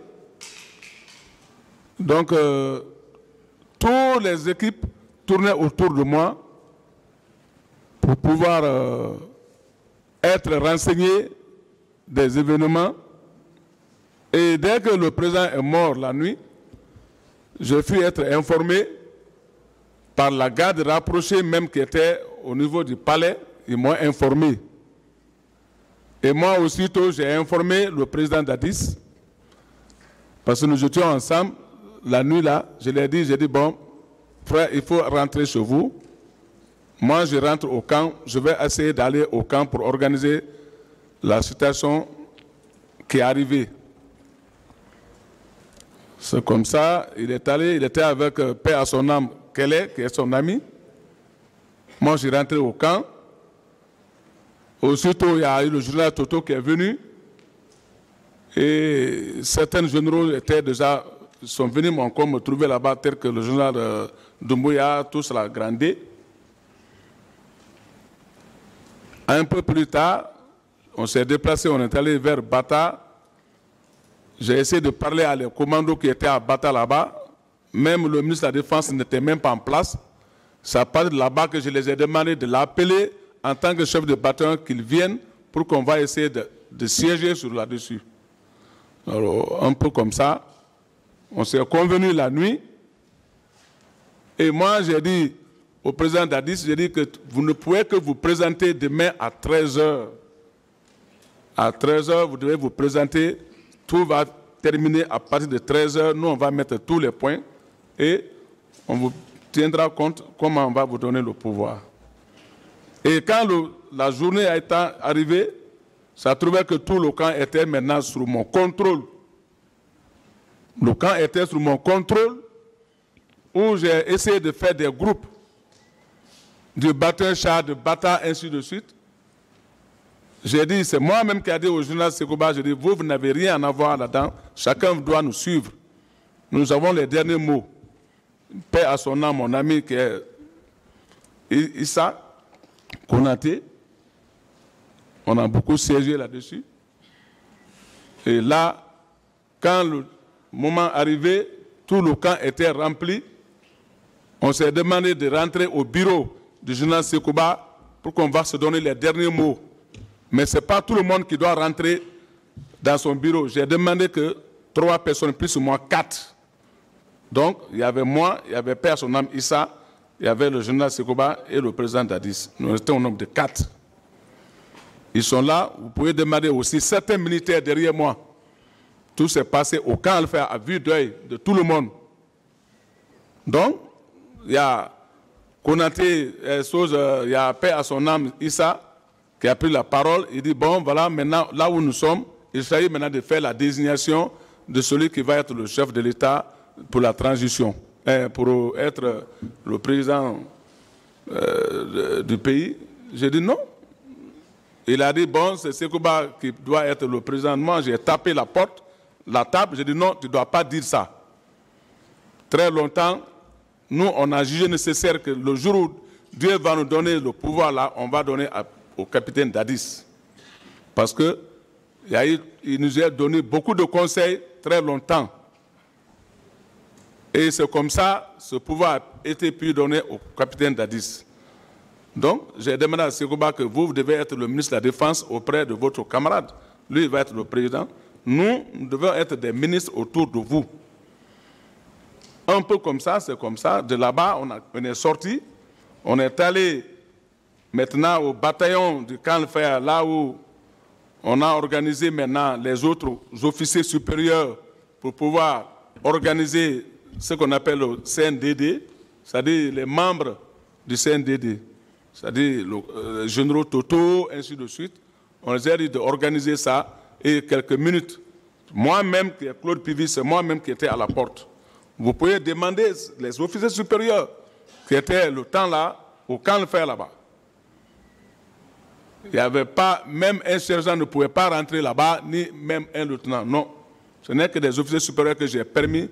donc toutes les équipes tournaient autour de moi pour pouvoir être renseigné des événements. Et dès que le président est mort la nuit, je fus être informé par la garde rapprochée même qui était au niveau du palais. Ils m'ont informé. Et moi aussitôt, j'ai informé le président d'Addis, parce que nous étions ensemble la nuit là. Je lui ai dit, bon, frère, il faut rentrer chez vous. Moi, je rentre au camp. Je vais essayer d'aller au camp pour organiser la situation qui est arrivée. C'est comme ça, il est allé, il était avec paix à son âme, Kelly, qui est son ami. Moi, je suis rentré au camp. Aussitôt, il y a eu le général Toto qui est venu. Et certains généraux sont venus encore me trouver là-bas, tel que le général Doumbouya, tous la Grandé. Un peu plus tard, on s'est déplacé, on est allé vers Bata. J'ai essayé de parler à les commandos qui étaient à Bata là-bas. Même le ministre de la Défense n'était même pas en place. Ça part de là-bas que je les ai demandé de l'appeler en tant que chef de bataillon qu'il vienne pour qu'on va essayer de siéger sur là-dessus. Alors, un peu comme ça, on s'est convenu la nuit. Et moi, j'ai dit au président d'Addis, j'ai dit que vous ne pouvez que vous présenter demain à 13h. À 13h, vous devez vous présenter. Tout va terminer à partir de 13h. Nous, on va mettre tous les points et on vous tiendra compte comment on va vous donner le pouvoir. Et quand la journée a été arrivée, ça trouvait que tout le camp était maintenant sous mon contrôle. Le camp était sous mon contrôle, où j'ai essayé de faire des groupes de bataillon char, de bata, ainsi de suite. J'ai dit, c'est moi-même qui ai dit au journal Sekouba, j'ai dit, vous n'avez rien à voir là-dedans, chacun doit nous suivre. Nous avons les derniers mots. Paix à son âme, mon ami qui est Issa Konaté. On a beaucoup siégé là-dessus. Et là, quand le moment arrivé, tout le camp était rempli. On s'est demandé de rentrer au bureau du général Sekouba pour qu'on va se donner les derniers mots. Mais ce n'est pas tout le monde qui doit rentrer dans son bureau. J'ai demandé que 3 personnes, plus ou moins 4. Donc, il y avait moi, il y avait Père son âme Issa, il y avait le général Sekouba et le président d'Addis. Nous étions au nombre de 4. Ils sont là. Vous pouvez demander aussi certains militaires derrière moi. Tout s'est passé au camp Alpha à vue d'œil de tout le monde. Donc, il y a Konaté, il y a Père à son âme Issa, qui a pris la parole. Il dit, bon, voilà, maintenant, là où nous sommes, il s'agit maintenant de faire la désignation de celui qui va être le chef de l'État pour la transition, pour être le président du pays. J'ai dit non. Il a dit, bon, c'est Sekouba qui doit être le président. Moi, j'ai tapé la porte, la table, j'ai dit non, tu ne dois pas dire ça. Très longtemps, nous, on a jugé nécessaire que le jour où Dieu va nous donner le pouvoir, là, on va donner au capitaine d'Addis. Parce qu'il nous a donné beaucoup de conseils très longtemps. Et c'est comme ça, ce pouvoir a été pu donner au capitaine d'Addis. Donc, j'ai demandé à Sekouba que vous devez être le ministre de la Défense auprès de votre camarade. Lui, il va être le président. Nous devons être des ministres autour de vous. Un peu comme ça, c'est comme ça. De là-bas, on est sorti. On est allé maintenant au bataillon du camp Fer, là où on a organisé maintenant les autres officiers supérieurs pour pouvoir organiser ce qu'on appelle le CNDD, c'est-à-dire les membres du CNDD, c'est-à-dire le général Toto, ainsi de suite. On les a dit d'organiser ça et quelques minutes. Moi-même, Claude Pivis, c'est moi-même qui étais à la porte. Vous pouvez demander les officiers supérieurs qui étaient le temps là, au camp Fer là-bas. Il n'y avait pas, même un sergent ne pouvait pas rentrer là-bas, ni même un lieutenant. Non. Ce n'est que des officiers supérieurs que j'ai permis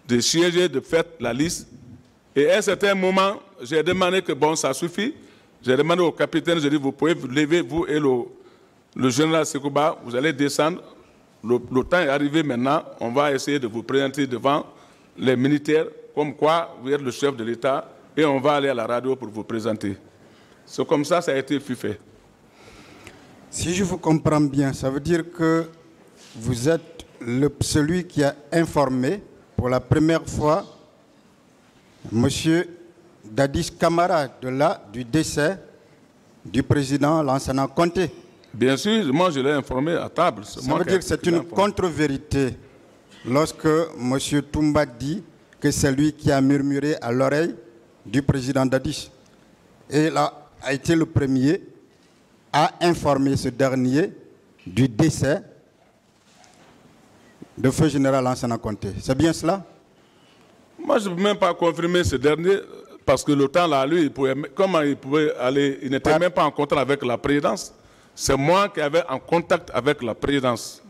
de siéger, de faire la liste. Et à un certain moment, j'ai demandé que bon, ça suffit. J'ai demandé au capitaine, j'ai dit, vous pouvez vous lever, vous et le général Sekouba, vous allez descendre. Le temps est arrivé maintenant, on va essayer de vous présenter devant les militaires, comme quoi vous êtes le chef de l'État, et on va aller à la radio pour vous présenter. C'est comme ça a été fait. Si je vous comprends bien, ça veut dire que vous êtes celui qui a informé pour la première fois M. Dadis Camara du décès du président Lansana Conté. Bien sûr, moi je l'ai informé à table. Ça veut dire que c'est une contre-vérité lorsque M. Toumba dit que c'est lui qui a murmuré à l'oreille du président Dadis. Et là, a été le premier à informer ce dernier du décès de feu général Lansana Conté. C'est bien cela? Moi, je ne peux même pas confirmer ce dernier, parce que le temps là, lui, comment il pouvait aller? Il n'était même pas en contact avec la présidence. C'est moi qui avais en contact avec la présidence.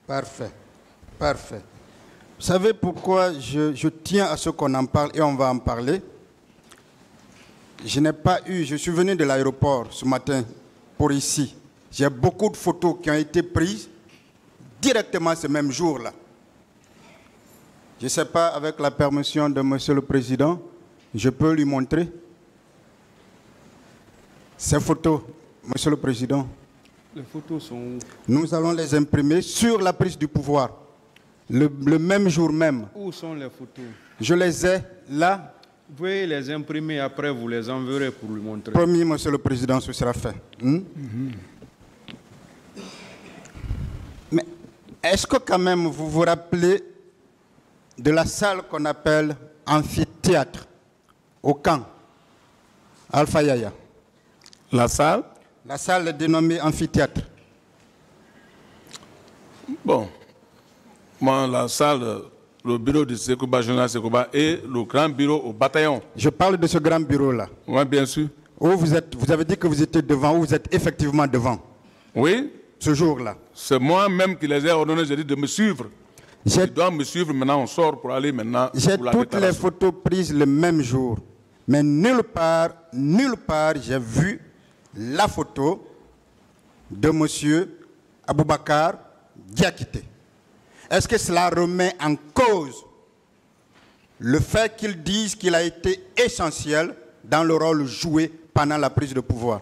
Parfait. Parfait. Vous savez pourquoi je tiens à ce qu'on en parle et on va en parler? Je suis venu de l'aéroport ce matin pour ici. J'ai beaucoup de photos qui ont été prises directement ce même jour-là. Je ne sais pas, avec la permission de Monsieur le Président, je peux lui montrer ces photos, Monsieur le Président. Les photos sont... Nous allons les imprimer sur la prise du pouvoir, le même jour même. Où sont les photos? Je les ai là. Vous pouvez les imprimer, après vous les enverrez pour lui montrer. Promis, Monsieur le Président, ce sera fait. Mais est-ce que quand même vous vous rappelez de la salle qu'on appelle amphithéâtre au camp Alpha Yaya? La salle? La salle est dénommée amphithéâtre. Bon, moi, la salle, le bureau de Sekouba, Général Sekouba, et le grand bureau au bataillon. Je parle de ce grand bureau-là. Oui, bien sûr. Où vous avez dit que vous étiez devant, où vous êtes effectivement devant. Oui. Ce jour-là. C'est moi-même qui les ai ordonnés, j'ai dit de me suivre. Ils doivent me suivre, maintenant on sort pour aller maintenant. J'ai toutes les photos prises le même jour. Mais nulle part, j'ai vu la photo de M. Aboubakar Diakité. Est-ce que cela remet en cause le fait qu'ils disent qu'il a été essentiel dans le rôle joué pendant la prise de pouvoir?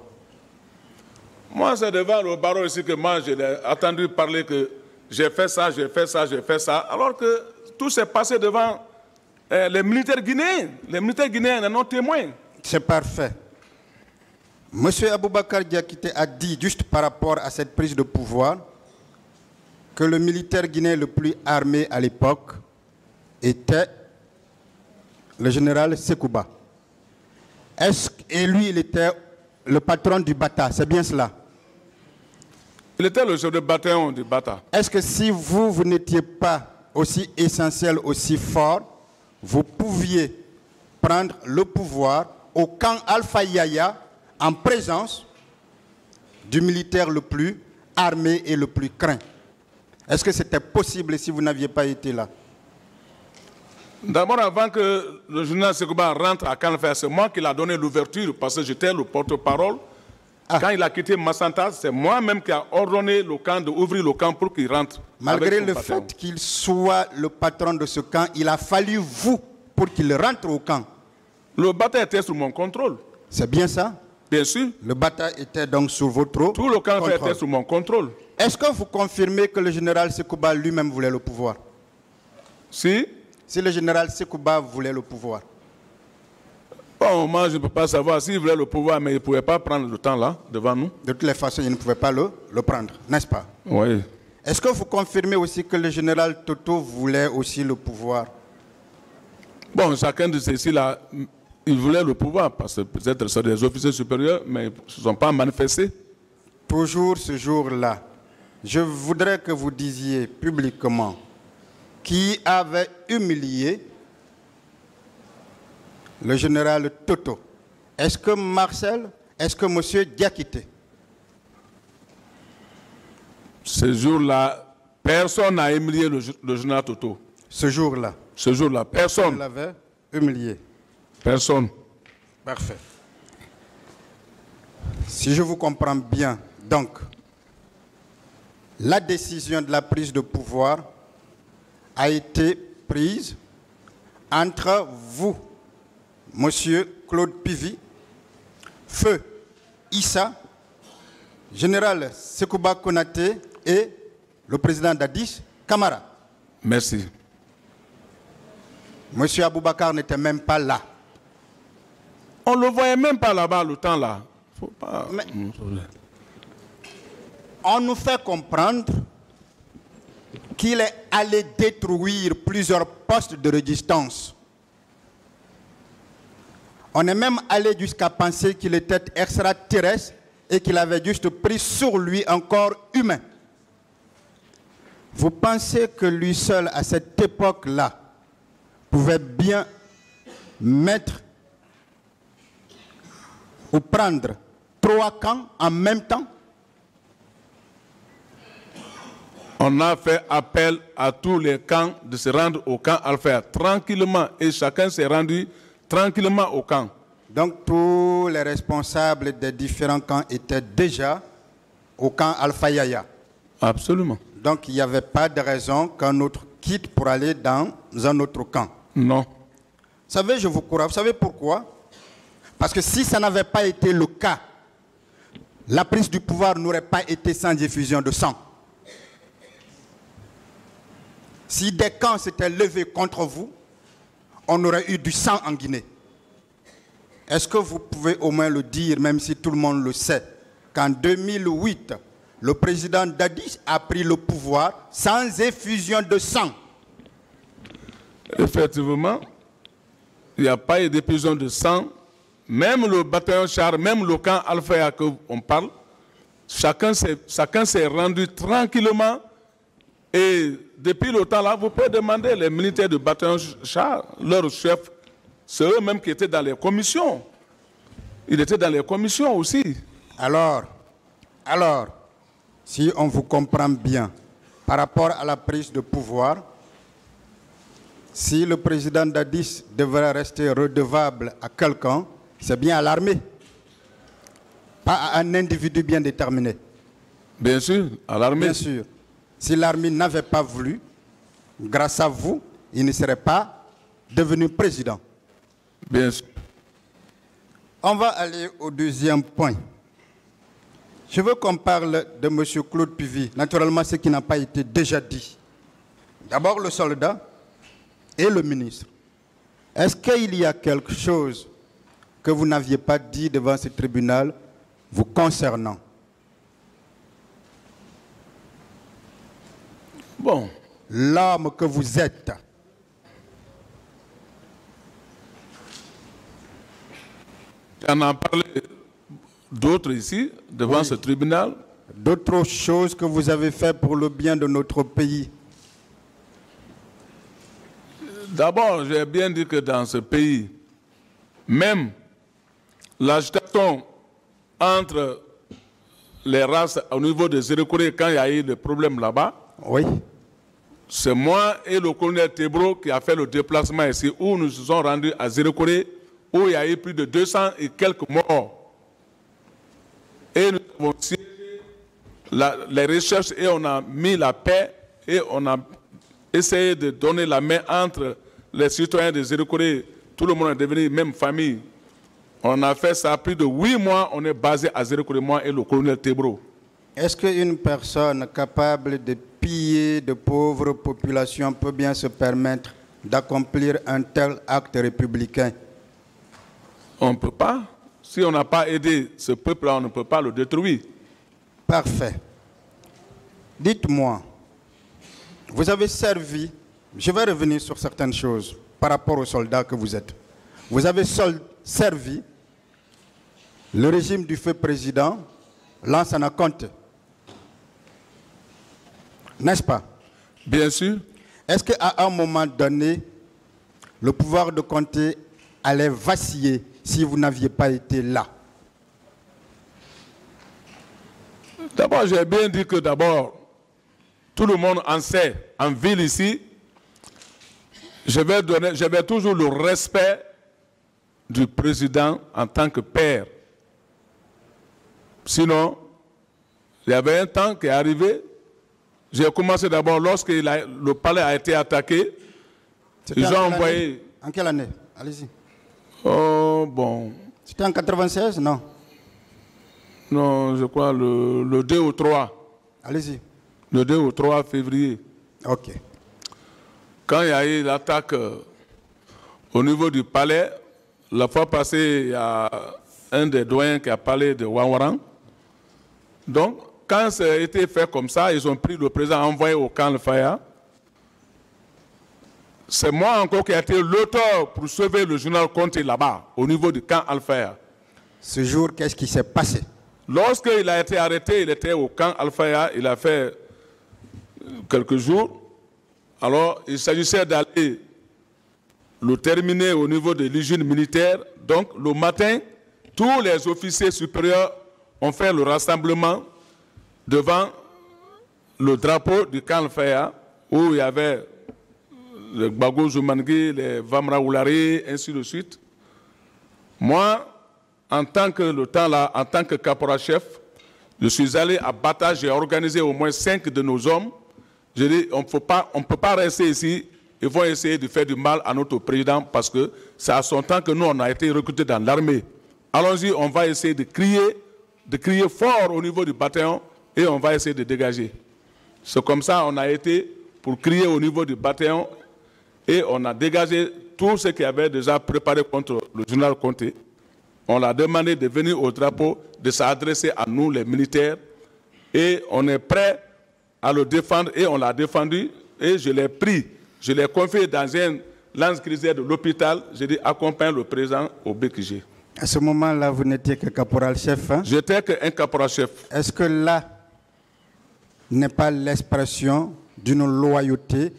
Moi, c'est devant le barreau ici que moi, j'ai attendu parler que j'ai fait ça, j'ai fait ça, j'ai fait ça, alors que tout s'est passé devant les militaires guinéens. Les militaires guinéens en ont témoin. C'est parfait. Monsieur Aboubakar Diakité a dit, juste par rapport à cette prise de pouvoir, que le militaire guinéen le plus armé à l'époque était le général Sekouba. Et lui, il était le patron du Bata, c'est bien cela? Il était le chef de bataillon du Bata. Est-ce que si vous n'étiez pas aussi essentiel, aussi fort, vous pouviez prendre le pouvoir au camp Alpha Yaya en présence du militaire le plus armé et le plus craint? Est-ce que c'était possible si vous n'aviez pas été là? D'abord, avant que le général Sekouba rentre à Canfer, c'est moi qui l'a donné l'ouverture parce que j'étais le porte-parole. Quand il a quitté Massanta, c'est moi-même qui a ordonné le camp d'ouvrir le camp pour qu'il rentre. Malgré le fait qu'il soit le patron de ce camp, il a fallu vous pour qu'il rentre au camp. Le bataillon était sous mon contrôle. C'est bien ça? Bien sûr. Le bataillon était donc sous votre Tout le camp était sous mon contrôle. Est-ce que vous confirmez que le général Sekouba lui-même voulait le pouvoir? Si le général Sekouba voulait le pouvoir. Bon, moi, je ne peux pas savoir s'il voulait le pouvoir, mais il ne pouvait pas prendre le temps là, devant nous. De toutes les façons, il ne pouvait pas le prendre, n'est-ce pas? Oui. Est-ce que vous confirmez aussi que le général Toto voulait aussi le pouvoir? Bon, chacun de ceux-ci là, il voulait le pouvoir, parce que peut-être c'est des officiers supérieurs, mais ils ne se sont pas manifestés. Toujours ce jour-là, je voudrais que vous disiez publiquement qui avait humilié le général Toto. Est-ce que Marcel? Est-ce que M. Diakité? Ce jour-là, personne n'a humilié le général Toto. Ce jour-là? Ce jour-là, personne. Il l'avait humilié. Personne. Parfait. Si je vous comprends bien, donc, la décision de la prise de pouvoir a été prise entre vous, Monsieur Claude Pivy, Feu Issa, général Sekouba Konaté et le président Dadis Camara. Merci. Monsieur Aboubakar n'était même pas là. On ne le voyait même pas là-bas, le temps là. Faut pas... Mais on nous fait comprendre qu'il est allé détruire plusieurs postes de résistance. On est même allé jusqu'à penser qu'il était extraterrestre et qu'il avait juste pris sur lui un corps humain. Vous pensez que lui seul, à cette époque-là, pouvait bien mettre ou prendre 3 camps en même temps? On a fait appel à tous les camps de se rendre au camp Alpha tranquillement et chacun s'est rendu tranquillement au camp. Donc tous les responsables des différents camps étaient déjà au camp Alpha Yaya. Absolument. Donc il n'y avait pas de raison qu'un autre quitte pour aller dans un autre camp. Non. Vous savez, je vous crois. Vous savez pourquoi? Parce que si ça n'avait pas été le cas, la prise du pouvoir n'aurait pas été sans effusion de sang. Si des camps s'étaient levés contre vous, on aurait eu du sang en Guinée. Est-ce que vous pouvez au moins le dire, même si tout le monde le sait, qu'en 2008, le président Dadis a pris le pouvoir sans effusion de sang? Effectivement, il n'y a pas eu d'effusion de sang. Même le bataillon char, même le camp Alpha que on parle, chacun s'est rendu tranquillement. Et depuis le temps là, vous pouvez demander les militaires du bataillon char, leur chef, c'est eux-mêmes qui étaient dans les commissions. Ils étaient dans les commissions aussi. Alors, si on vous comprend bien, par rapport à la prise de pouvoir, si le président Dadis devrait rester redevable à quelqu'un, c'est bien à l'armée, pas à un individu bien déterminé. Bien sûr, à l'armée. Bien sûr. Si l'armée n'avait pas voulu, grâce à vous, il ne serait pas devenu président. Bien sûr. On va aller au deuxième point. Je veux qu'on parle de M. Claude Puvis. Naturellement, ce qui n'a pas été déjà dit. D'abord le soldat et le ministre. Est-ce qu'il y a quelque chose que vous n'aviez pas dit devant ce tribunal vous concernant? Bon. L'homme que vous êtes. On en a parlé d'autres ici, devant ce tribunal. D'autres choses que vous avez fait pour le bien de notre pays. D'abord, j'ai bien dit que dans ce pays, même l'agitation entre les races au niveau de Zérekoré, quand il y a eu des problèmes là-bas, oui. C'est moi et le colonel Tebro qui a fait le déplacement ici, où nous nous sommes rendus à Zérekoré, où il y a eu plus de 200 et quelques morts. Et nous avons siégé les recherches et on a mis la paix et on a essayé de donner la main entre les citoyens de Zérekoré. Tout le monde est devenu même famille. On a fait ça plus de 8 mois, on est basé à Zérekoré, moi et le colonel Tebro. Est-ce qu'une personne capable de piller de pauvres populations peut bien se permettre d'accomplir un tel acte républicain? On ne peut pas. Si on n'a pas aidé ce peuple-là, on ne peut pas le détruire. Parfait. Dites-moi, vous avez servi, je vais revenir sur certaines choses par rapport aux soldats que vous êtes. Vous avez servi le régime du feu président Lansana Conté. N'est-ce pas? Bien sûr. Est-ce qu'à un moment donné, le pouvoir de Conté allait vaciller si vous n'aviez pas été là? D'abord, j'ai bien dit que d'abord, tout le monde en sait, en ville ici, je vais toujours le respect du président en tant que père. Sinon, il y avait un temps qui est arrivé. J'ai commencé d'abord lorsque le palais a été attaqué. Ils ont envoyé... En quelle année? Allez-y. Oh, bon. C'était en 96, non? Non, je crois le 2 ou 3. Allez-y. Le 2 ou 3 février. Ok. Quand il y a eu l'attaque au niveau du palais, la fois passée, il y a un des doyens qui a parlé de Wanwaran. Donc, quand ça a été fait comme ça, ils ont pris le président envoyé au camp Al-Faya. C'est moi encore qui ai été l'auteur pour sauver le journal Conté là-bas, au niveau du camp Al-Faya. Ce jour, qu'est-ce qui s'est passé? Lorsqu'il a été arrêté, il était au camp Al-Faya, il a fait quelques jours. Alors, il s'agissait d'aller le terminer au niveau de l'hygiène militaire. Donc, le matin, tous les officiers supérieurs ont fait le rassemblement devant le drapeau du camp Al-Faya, où il y avait les Gbago Zoumangui, les Vamra Oulari, ainsi de suite. Moi, en tant que caporal-chef, je suis allé à Bata, j'ai organisé au moins 5 de nos hommes. J'ai dit, on ne peut pas rester ici, ils vont essayer de faire du mal à notre président parce que c'est à son temps que nous, on a été recrutés dans l'armée. Allons-y, on va essayer de crier fort au niveau du bataillon et on va essayer de dégager. C'est comme ça on a été pour crier au niveau du bataillon et on a dégagé tout ce qui avait déjà préparé contre le général Conté. On l'a demandé de venir au drapeau, de s'adresser à nous, les militaires, et on est prêt à le défendre, et on l'a défendu, et je l'ai pris, je l'ai confié dans un lance-grisère de l'hôpital, j'ai dit accompagne le président au BKG. À ce moment-là, vous n'étiez que caporal-chef, hein? J'étais qu'un caporal-chef. Est-ce que là n'est pas l'expression d'une loyauté